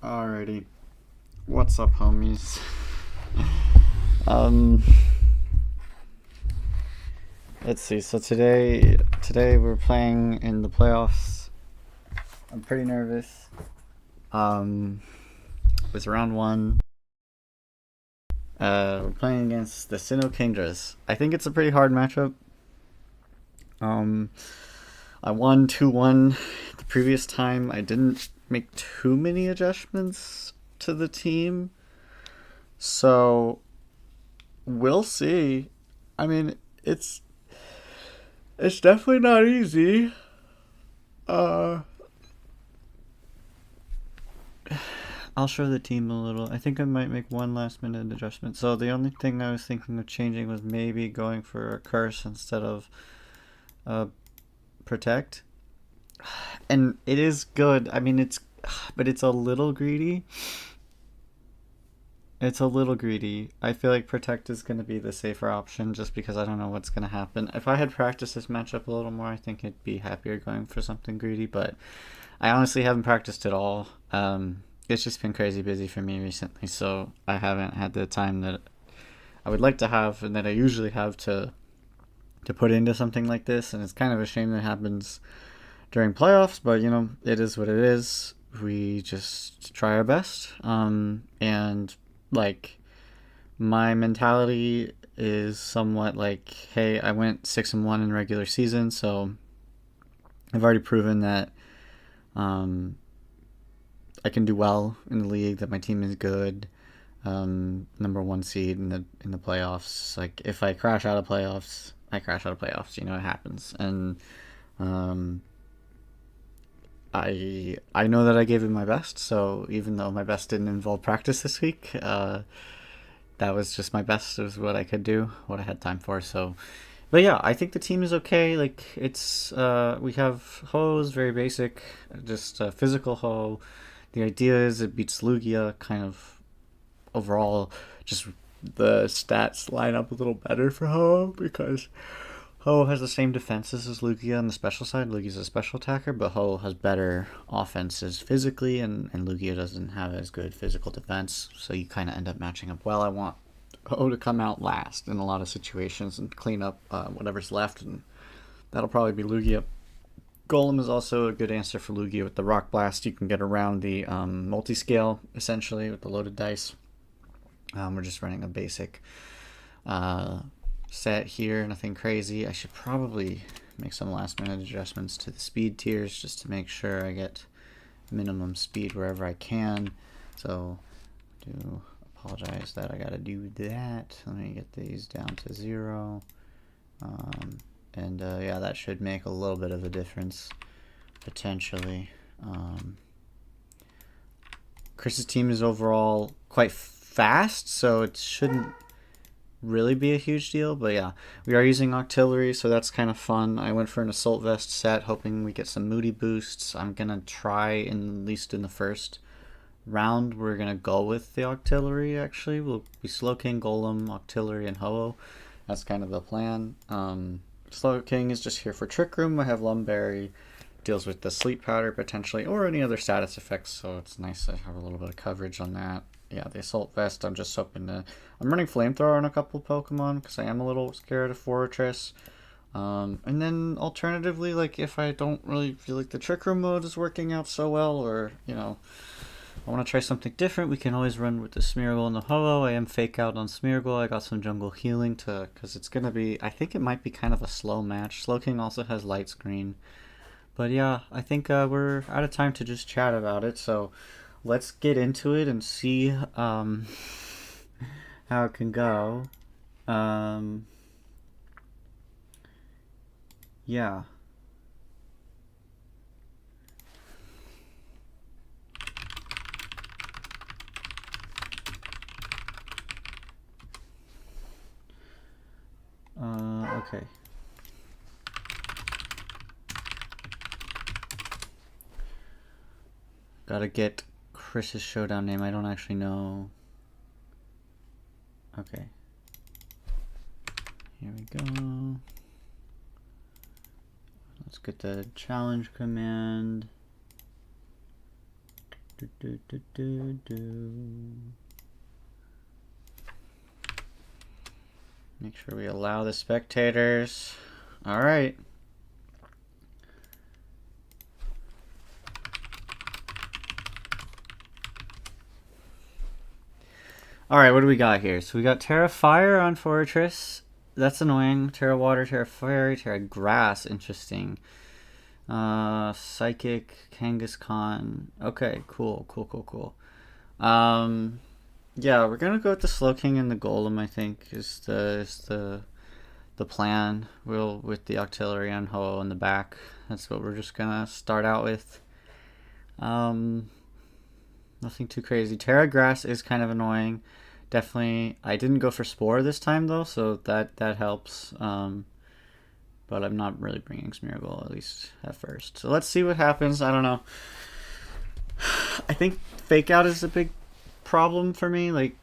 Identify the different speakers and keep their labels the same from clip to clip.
Speaker 1: Alrighty. What's up, homies? um, let's see. So today we're playing in the playoffs. I'm pretty nervous. It's round one. We're playing against the Sinnoh Kingdras. I think it's a pretty hard matchup. I won 2-1 the previous time. I didn't make too many adjustments to the team. So we'll see. I mean, it's definitely not easy. I'll show the team a little. I think I might make one last minute adjustment. So the only thing I was thinking of changing was maybe going for a curse instead of protect. And it is good. I mean, but it's a little greedy. It's a little greedy. I feel like protect is going to be the safer option just because I don't know what's going to happen. If I had practiced this matchup a little more, I think I'd be happier going for something greedy, but I honestly haven't practiced at all. It's just been crazy busy for me recently, so I haven't had the time that I would like to have and that I usually have to put into something like this, and it's kind of a shame that happens during playoffs, but you know, it is what it is. We just try our best. And like my mentality is somewhat like, hey, I went 6-1 in regular season, so I've already proven that I can do well in the league, that my team is good. Number one seed in the playoffs. Like if I crash out of playoffs, I crash out of playoffs. You know, it happens. And I know that I gave it my best. So even though my best didn't involve practice this week, that was just my best. It was what I could do, what I had time for. So, but yeah, I think the team is okay. Like it's we have Ho's very basic, just physical Ho. The idea is it beats Lugia kind of overall. Just the stats line up a little better for Ho because Ho has the same defenses as Lugia on the special side. Lugia's a special attacker, but Ho has better offenses physically, and Lugia doesn't have as good physical defense, so you kind of end up matching up well. I want Ho to come out last in a lot of situations and clean up whatever's left, and that'll probably be Lugia. Golem is also a good answer for Lugia with the Rock Blast. You can get around the multi-scale, essentially, with the loaded dice. We're just running a basic set here, nothing crazy. I should probably make some last minute adjustments to the speed tiers just to make sure I get minimum speed wherever I can. So I do apologize that I gotta do that. Let me get these down to 0. And yeah, that should make a little bit of a difference potentially. Chris's team is overall quite fast, so it shouldn't really be a huge deal, but yeah, we are using artillery, so that's kind of fun. I went for an assault vest set, hoping we get some moody boosts. I'm gonna try, at least in the first round, we're gonna go with the artillery. Actually, we'll be Slow King, Golem, artillery, and Ho-Oh. That's kind of the plan. Slow King is just here for Trick Room. I have Lumberry, deals with the sleep powder potentially, or any other status effects, so it's nice to have a little bit of coverage on that. Yeah, the Assault Vest, I'm just hoping to... I'm running Flamethrower on a couple Pokemon, because I am a little scared of Fortress. And then, alternatively, like, if I don't really feel like the Trick Room mode is working out so well, or, you know, I want to try something different, we can always run with the Smeargle and the Ho-Oh. I am Fake Out on Smeargle. I got some Jungle Healing to... because it's going to be... I think it might be kind of a slow match. Slow King also has Light Screen. But yeah, I think we're out of time to just chat about it, so... let's get into it and see how it can go. Yeah. Okay. Gotta get Chris's showdown name. I don't actually know. Okay. Here we go. Let's get the challenge command. Make sure we allow the spectators. All right. All right, what do we got here? So we got Terra Fire on Fortress. That's annoying. Terra Water, Terra Fairy, Terra Grass. Interesting. Psychic, Kangaskhan. Okay, cool. Yeah, we're gonna go with the Slowking and the Golem. I think is the plan. We'll with the Octillery on Ho in the back. That's what we're just gonna start out with. Nothing too crazy. Terra Grass is kind of annoying. Definitely, I didn't go for Spore this time though, so that helps. But I'm not really bringing Smeargle, at least at first. So let's see what happens. I don't know. I think Fake Out is a big problem for me. Like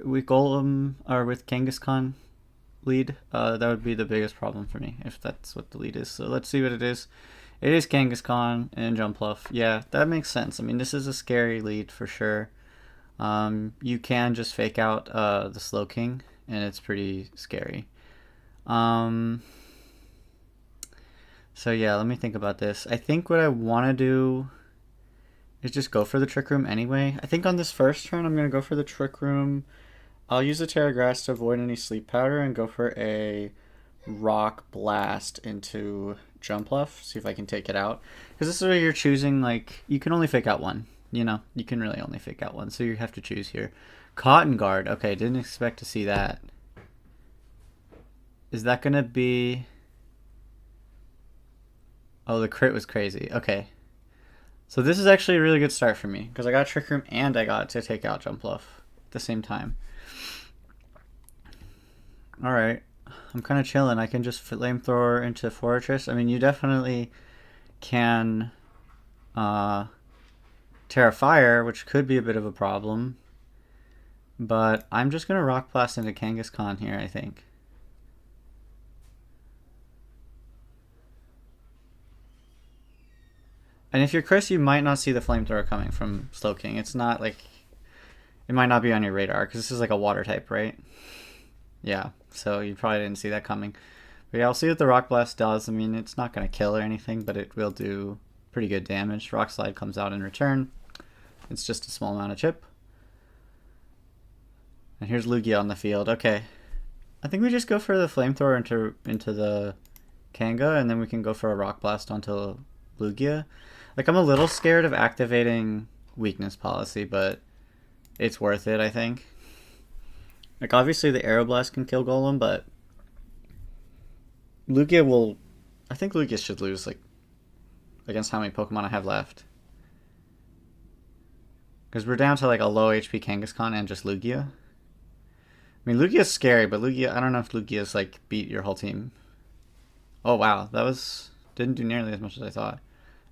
Speaker 1: with Golem or with Kangaskhan lead, that would be the biggest problem for me if that's what the lead is. So let's see what it is. It is Kangaskhan and Jumpluff. Yeah, that makes sense. I mean, this is a scary lead for sure. You can just Fake Out the Slowking, and it's pretty scary. So yeah, let me think about this. I think what I want to do is just go for the Trick Room anyway. I think on this first turn, I'm going to go for the Trick Room. I'll use the Terra Grass to avoid any Sleep Powder and go for a Rock Blast into Jumpluff. See if I can take it out. Because this is where you're choosing, like, you can only Fake Out one. You know, you can really only Fake Out one. So you have to choose here. Cotton Guard. Okay, didn't expect to see that. Is that going to be... Oh, the crit was crazy. Okay. So this is actually a really good start for me. Because I got Trick Room and I got to take out Jumpluff at the same time. Alright. I'm kind of chilling. I can just Flamethrower into Fortress. I mean, you definitely can Terra Fire, which could be a bit of a problem. But I'm just going to Rock Blast into Kangaskhan here, I think. And if you're Chris, you might not see the Flamethrower coming from Slowking. It's not like... It might not be on your radar, because this is like a water type, right? Yeah, so you probably didn't see that coming. But yeah, I'll see what the Rock Blast does. I mean, it's not going to kill or anything, but it will do pretty good damage. Rock Slide comes out in return. It's just a small amount of chip. And here's Lugia on the field. Okay. I think we just go for the Flamethrower into the Kanga, and then we can go for a Rock Blast onto Lugia. Like, I'm a little scared of activating Weakness Policy, but it's worth it, I think. Like, obviously the Aeroblast can kill Golem, but Lugia will... I think Lugia should lose, like, against how many Pokemon I have left. Because we're down to, like, a low HP Kangaskhan and just Lugia. I mean, Lugia's scary, but Lugia... I don't know if Lugia's, like, beat your whole team. Oh, wow. That was... Didn't do nearly as much as I thought.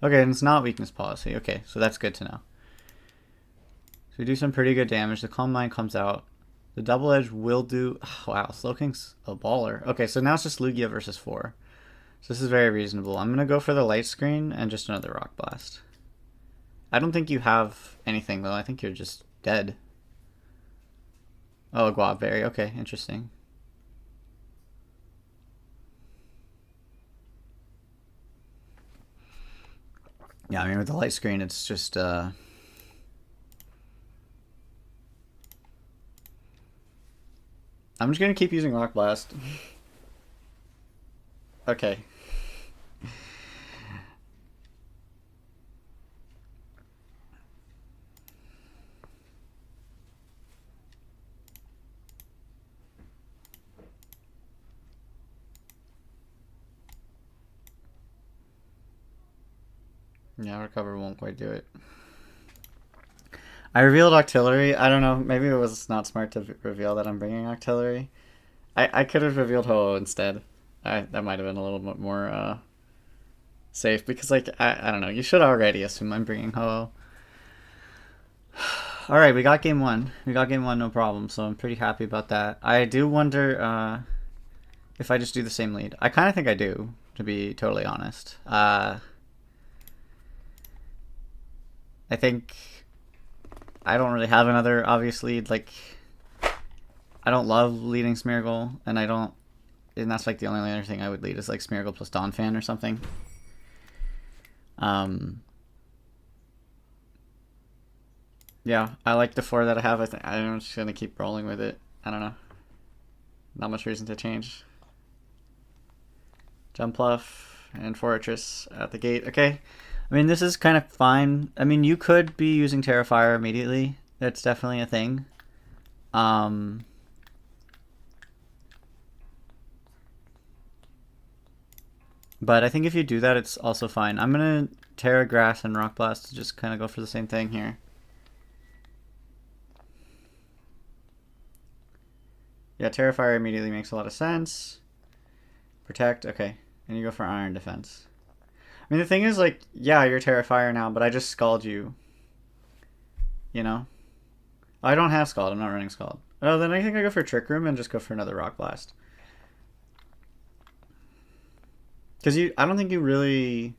Speaker 1: Okay, and it's not Weakness Policy. Okay, so that's good to know. So we do some pretty good damage. The Calm Mind comes out. The Double Edge will do... Oh, wow, Slowking's a baller. Okay, so now it's just Lugia versus 4. So this is very reasonable. I'm going to go for the Light Screen and just another Rock Blast. I don't think you have anything, though. I think you're just dead. Oh, a Guava Berry. Okay, interesting. Yeah, I mean, with the Light Screen, it's just... I'm just going to keep using Rock Blast. Okay. Yeah, Recover won't quite do it. I revealed Octillery. I don't know. Maybe it was not smart to reveal that I'm bringing Octillery. I could have revealed Ho-Oh instead. That might have been a little bit more safe. Because, like, I don't know. You should already assume I'm bringing Ho-Oh. Alright, we got game 1. We got game 1, no problem. So I'm pretty happy about that. I do wonder if I just do the same lead. I kind of think I do, to be totally honest. I think I don't really have another, obviously, like, I don't love leading Smeargle, and I don't, and that's like the only other thing I would lead is like Smeargle plus Donphan or something. Yeah, I like the 4 that I have. I'm just gonna keep rolling with it. I don't know. Not much reason to change. Jumpluff and Fortress at the gate. Okay. I mean, this is kind of fine. I mean, you could be using Terrifier immediately. That's definitely a thing. But I think if you do that, it's also fine. I'm going to Terra Grass and Rock Blast to just kind of go for the same thing here. Yeah, Terrifier immediately makes a lot of sense. Protect, okay. And you go for Iron Defense. I mean, the thing is, like, yeah, you're Terrifier now, but I just Scald you. You know? I don't have Scald. I'm not running Scald. Oh, then I think I go for Trick Room and just go for another Rock Blast. Because I don't think you really...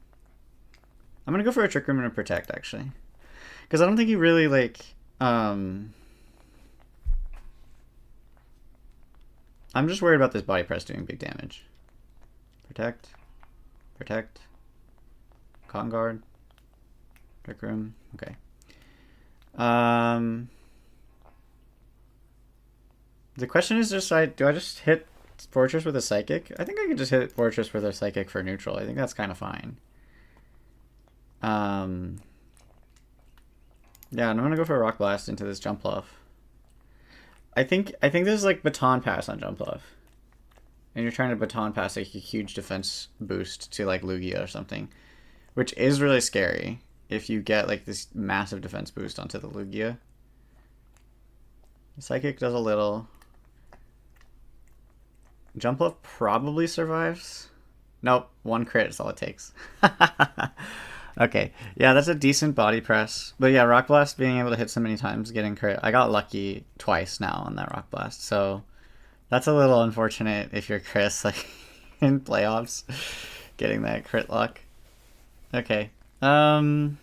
Speaker 1: I'm going to go for a Trick Room and a Protect, actually. Because I don't think you really, like... I'm just worried about this Body Press doing big damage. Protect. Protect. Cotton Guard. Trick Room. Okay. The question is just, do I just hit Fortress with a Psychic? I think I can just hit Fortress with a Psychic for neutral. I think that's kind of fine. Yeah, and I'm gonna go for a Rock Blast into this Jumpluff. I think this is like Baton Pass on Jumpluff. And you're trying to Baton Pass like a huge defense boost to like Lugia or something. Which is really scary if you get like this massive defense boost onto the Lugia. Psychic does a little. Jumpluff probably survives. Nope, 1 crit is all it takes. Okay, yeah, that's a decent body press. But yeah, Rock Blast being able to hit so many times, getting crit. I got lucky twice now on that Rock Blast, so that's a little unfortunate if you're Chris, like, in playoffs, getting that crit luck. Okay, I'm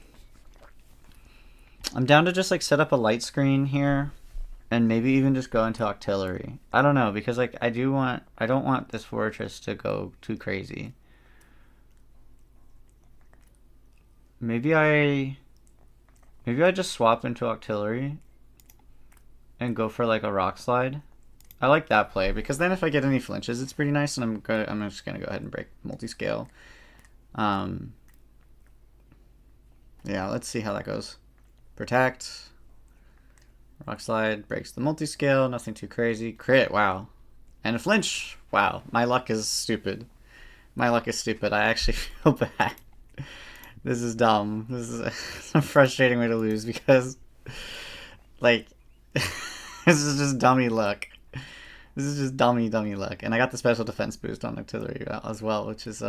Speaker 1: down to just, like, set up a light screen here, and maybe even just go into Octillery. I don't know, because, like, I don't want this Fortress to go too crazy. Maybe I just swap into Octillery and go for like a Rock Slide. I like that play because then if I get any flinches, it's pretty nice, and I'm just gonna go ahead and break multi-scale. Yeah, let's see how that goes. Protect. Rock Slide breaks the multi-scale. Nothing too crazy. Crit. Wow. And a flinch. Wow. My luck is stupid. My luck is stupid. I actually feel bad. This is dumb. This is a frustrating way to lose because, like, this is just dummy luck. This is just dummy luck. And I got the special defense boost on Octillery as well, which is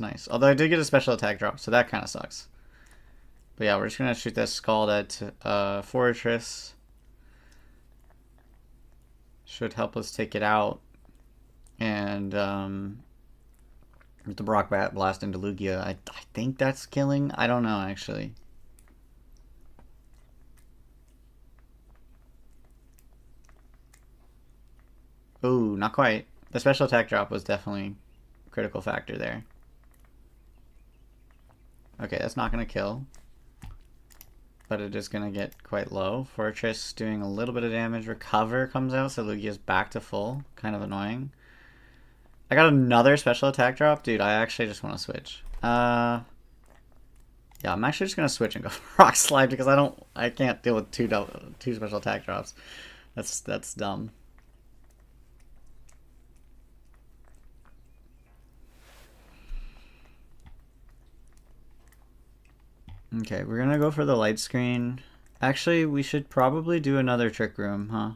Speaker 1: nice. Although I did get a special attack drop, so that kind of sucks. But yeah, we're just gonna shoot this Scald at Fortress. Should help us take it out. And with the Brock Blast into Lugia, I think that's killing. I don't know, actually. Ooh, not quite. The special attack drop was definitely a critical factor there. Okay, that's not going to kill. But it is going to get quite low. Fortress doing a little bit of damage. Recover comes out, so Lugia's back to full. Kind of annoying. I got another special attack drop? Dude, I actually just want to switch. Yeah, I'm actually just going to switch and go for Rock Slide because I can't deal with two special attack drops. That's dumb. Okay, we're going to go for the light screen. Actually, we should probably do another Trick Room, huh?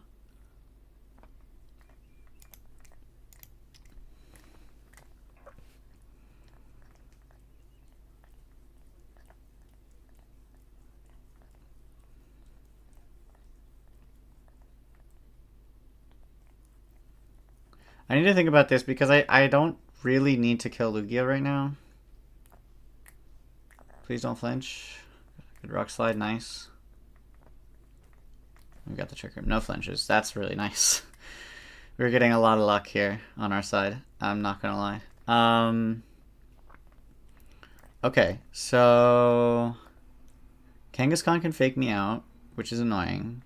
Speaker 1: I need to think about this because I don't really need to kill Lugia right now. Please don't flinch. Good Rock Slide, nice. we got the trick room. No flinches. That's really nice. We're getting a lot of luck here on our side. I'm not gonna lie. Okay, so Kangaskhan can fake me out, which is annoying.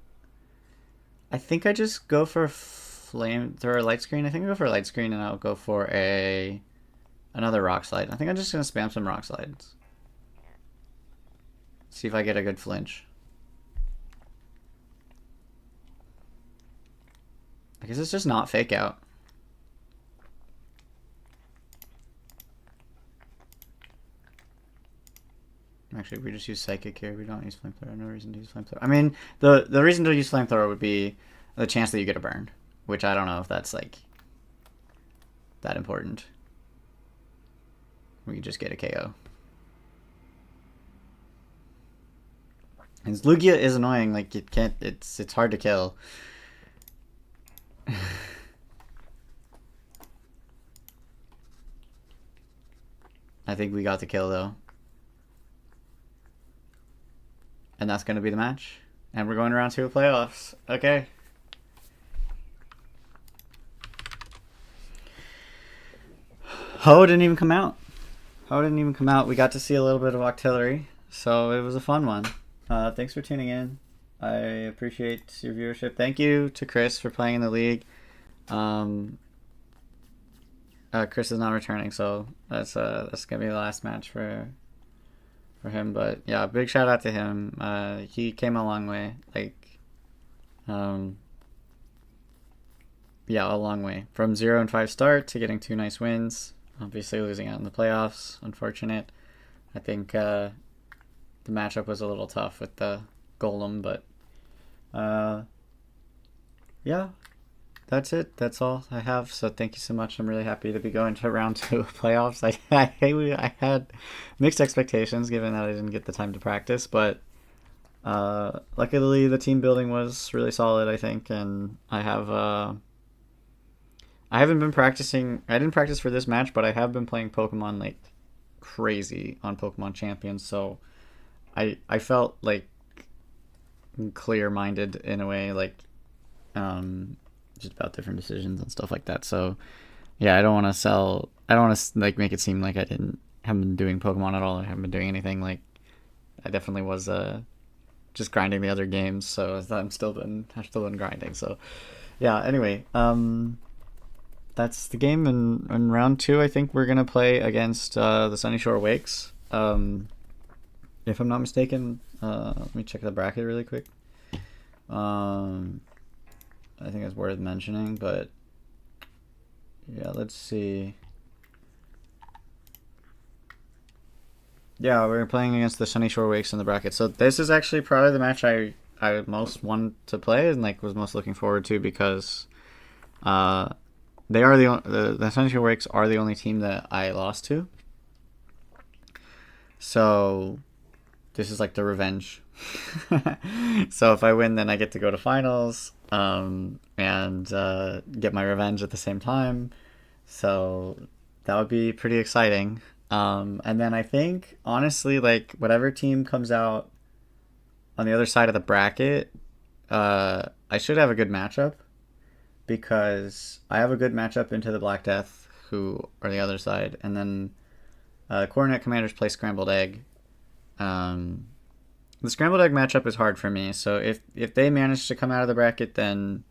Speaker 1: I think I just go for a flamethrower light screen. I think I go for a light screen and I'll go for another rock slide. I think I'm just gonna spam some rock slides. See if I get a good flinch. I guess it's just not fake out. Actually, we just use Psychic here. We don't use Flamethrower. No reason to use Flamethrower. I mean, the reason to use Flamethrower would be the chance that you get a burn, which I don't know if that's, like, that important. We could just get a KO. And Lugia is annoying. Like, it can't... It's hard to kill. I think we got the kill, though. And that's going to be the match. And we're going around 2 of playoffs. Okay. Ho didn't even come out. We got to see a little bit of Octillery. So it was a fun one. Thanks for tuning in. I appreciate your viewership. Thank you to Chris for playing in the league. Chris is not returning, so that's gonna be the last match for him. But yeah, big shout out to him. He came a long way. Yeah, a long way from 0-5 start to getting 2 nice wins. Obviously losing out in the playoffs, unfortunate. I think the matchup was a little tough with the Golem, but yeah, that's it. That's all I have. So thank you so much. I'm really happy to be going to round 2 of playoffs. I had mixed expectations given that I didn't get the time to practice, but luckily the team building was really solid, I think, and I haven't been practicing. I didn't practice for this match, but I have been playing Pokemon like crazy on Pokemon Champions, so I felt like clear-minded in a way, like just about different decisions and stuff like that. So yeah, I don't want to like make it seem like haven't been doing Pokemon at all. I haven't been doing anything. Like I definitely was just grinding the other games, so I've still been grinding. So yeah, anyway, that's the game. In round 2, I think we're gonna play against the Sunny Shore Wakes. If I'm not mistaken, let me check the bracket really quick. I think it's worth mentioning, but yeah, let's see. Yeah, we're playing against the Sunny Shore Wakes in the bracket. So this is actually probably the match I most wanted to play and like was most looking forward to, because they are the Sunny Shore Wakes are the only team that I lost to. So this is like the revenge. So if I win, then I get to go to finals and get my revenge at the same time. So that would be pretty exciting. And then I think, honestly, like whatever team comes out on the other side of the bracket, I should have a good matchup, because I have a good matchup into the Black Death, who are the other side, and then Coronet Commanders play Scrambled Egg. The Scrambled Egg matchup is hard for me, so if they manage to come out of the bracket, then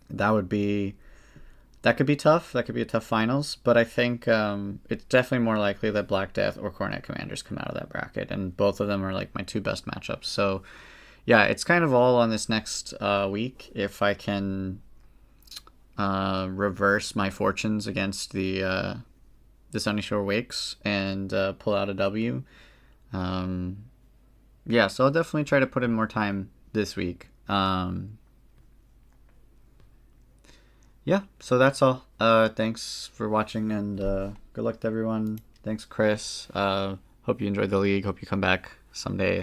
Speaker 1: that could be tough. That could be a tough finals, but I think it's definitely more likely that Black Death or Coronet Commanders come out of that bracket, and both of them are like my 2 best matchups. So yeah, it's kind of all on this next week. If I can reverse my fortunes against the Sunny Shore Wakes and pull out a W. Yeah, so I'll definitely try to put in more time this week. Yeah, so that's all. Thanks for watching, and good luck to everyone. Thanks, Chris. Hope you enjoyed the league. Hope you come back someday.